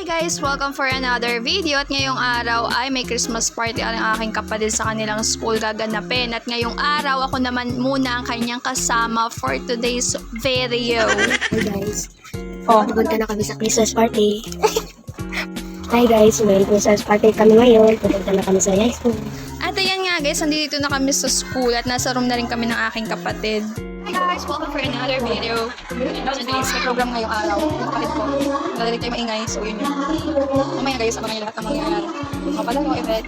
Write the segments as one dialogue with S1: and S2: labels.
S1: guys! Welcome for another video. At ngayong araw ay may Christmas party ang aking kapatid sa kanilang school gaganapin. At ngayong araw ako naman muna ang kanyang kasama for today's video.
S2: Hi guys, pupunta na kami sa Christmas party. Hi guys, may Christmas party kami ngayon. Pupunta na kami sa high school.
S1: At ayan nga guys, nandito na kami sa school at nasa room na rin kami ng aking kapatid. Hi guys! Welcome for another video. Today's may program ngayong araw. Yung kapatid ko, nalalit tayo maingay. So yun yun. Mamaya guys, abangan nyo lahat ng mangyayari. Mapalaro, event.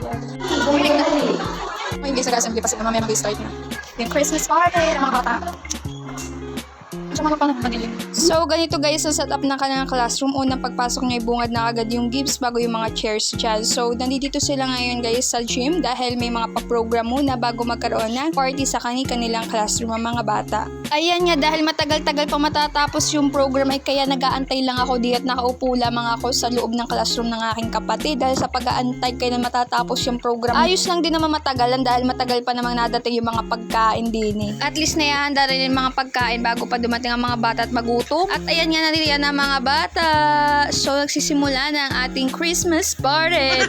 S1: Morning na. Ngayon guys, nag-assembly pa sila. Mamaya mag-start na. Yung Christmas party ng mga bata. So, ganito guys ang setup ng kanilang classroom. Unang pagpasok niya, bungad na agad yung gifts bago yung mga chairs dyan. So, nandito sila ngayon guys sa gym dahil may mga pa-program muna bago magkaroon ng party sa kanilang classroom ang mga bata. Ayan nga, dahil matagal-tagal pa matatapos yung program ay kaya nag-aantay lang ako di at nakaupo lamang ako sa loob ng classroom ng aking kapatid dahil sa pag-aantay kaya na matatapos yung program. Ayos lang din naman matagalan dahil matagal pa namang nadating yung mga pagkain din eh. At least naihahanda rin yung mga pagkain bago pa dumating ang mga bata at magutom. At ayan nga naliliyan ang mga bata. So nagsisimula na ang ating Christmas party.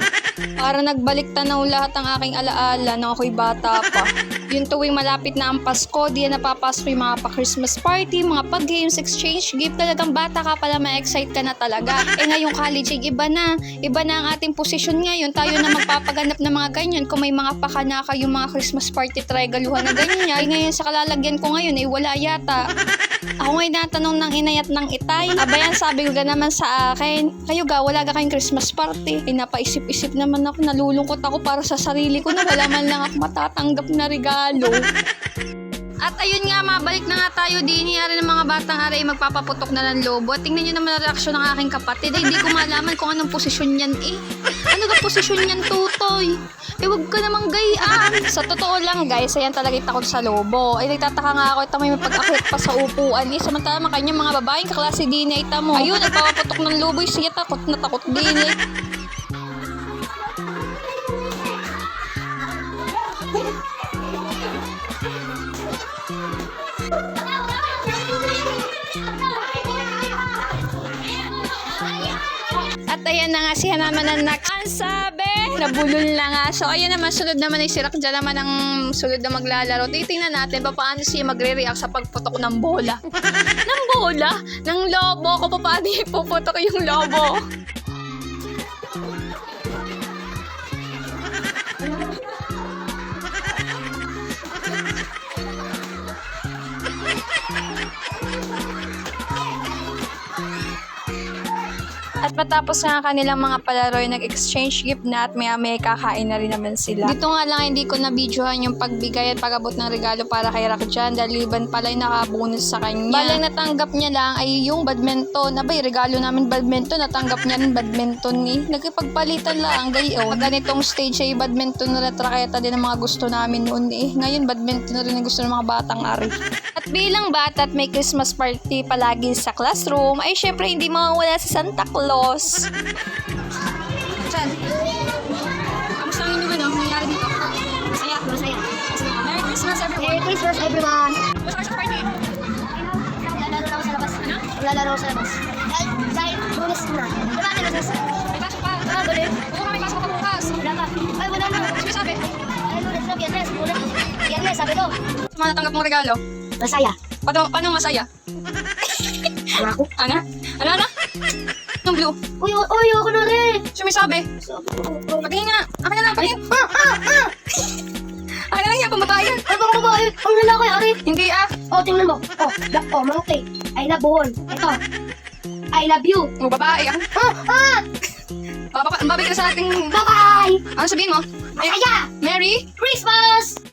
S1: Para nagbalik tanaw lahat ng aking alaala nung ako'y bata pa. Yung tuwing malapit na ang Pasko, di na napapasok yung mga pa-Christmas party, mga pag-games, exchange gift. Talagang bata ka pala, ma-excite ka na talaga. Eh ngayong college, iba na ang ating posisyon ngayon. Tayo na magpapaganap ng mga ganyan. Kung may mga pakanaka yung mga Christmas party, regaluhan na ganyan. Ay ngayon sa kalalagyan ko ngayon, ay wala yata. Ako ngayon natanong ng inay at ng itay. Abayan, sabi ko naman sa akin, kayo ga, wala ka kayong Christmas party. Ay napaisip-isip naman ako, nalulungkot ako para sa sarili ko na wala man lang ako matatanggap na regalo. At ayun nga, mabalik na nga tayo din. Yari ng mga batang aray magpapaputok na ng lobo. At tingnan nyo naman ang reaksyon ng aking kapatid. Ay, hindi ko malaman kung anong posisyon yan eh. Ano ka posisyon yan, tutoy? Eh, wag ka namang gayaan. Sa totoo lang, guys, ayan talaga takot sa lobo. Ay, nagtataka nga ako, ito may pag-akit pa sa upuan. Eh, samantala makanya mga babaeng kaklase din eh, ita mo. Ayun, nagpapaputok ng lobo. Siya takot na takot din eh. At ayan na nga siya naman ang ang sabi. Nabulol na nga. So ayan naman, sunod naman ay si Rock dyan naman ang sunod na maglalaro. Titingnan natin paano siya magre-react sa pagputok ng bola. Ng bola? Ng lobo. Kung paano ipuputok yung lobo. At matapos nga kanilang mga palaro ay nag-exchange gift na at may kakain na rin naman sila. Dito nga lang hindi ko na-videohan yung pagbigay at pag-abot ng regalo para kay Rakjan dahil liban pala yung nakabonus sa kanya. Balang natanggap niya lang ay yung badminton. Abay, regalo namin badminton. Natanggap niya rin badminton eh. Nagkipagpalitan lang gayon. Pag ganitong stage ay badminton na retraketa din ang mga gusto namin noon eh. Ngayon badminton na rin ang gusto ng mga batang ari. At bilang bata at may Christmas party palagi sa classroom ay syempre hindi mawawala si Santa Claus. Chan, kamusta ang inyong nangyayari dito? Masaya. Merry Christmas everyone!
S2: Merry Christmas everyone!
S1: Basta ka sa party?
S2: Maglalaro ako sa labas. Maglalaro ako sa labas. Dahil bunis na. Diba ate bunis?
S1: May pasok pa.
S2: Galing.
S1: Oo nga, may pasok pa bukas.
S2: Wala pa. Ay, wala na.
S1: Ano sabi?
S2: Ay, lunes na, biyernes. Biyernes, sabi ko.
S1: Mga natanggap mong regalo?
S2: Masaya.
S1: Paano masaya?
S2: Ano ako?
S1: Ano? Anong blue?
S2: Uy, ako na rin.
S1: Sumisabi. Patingin nga. Akin na lang, patingin. Akin na lang yan, pambabayan.
S2: Ay, baka babae. Ang lalaki, ari.
S1: Hindi ah.
S2: Tingnan mo. Monkey. I love buhon. Ito. I love you.
S1: Babae ah. Babay ka na sa ating...
S2: Bye-bye.
S1: Ano sabihin mo?
S2: Masaya.
S1: Merry
S2: Christmas.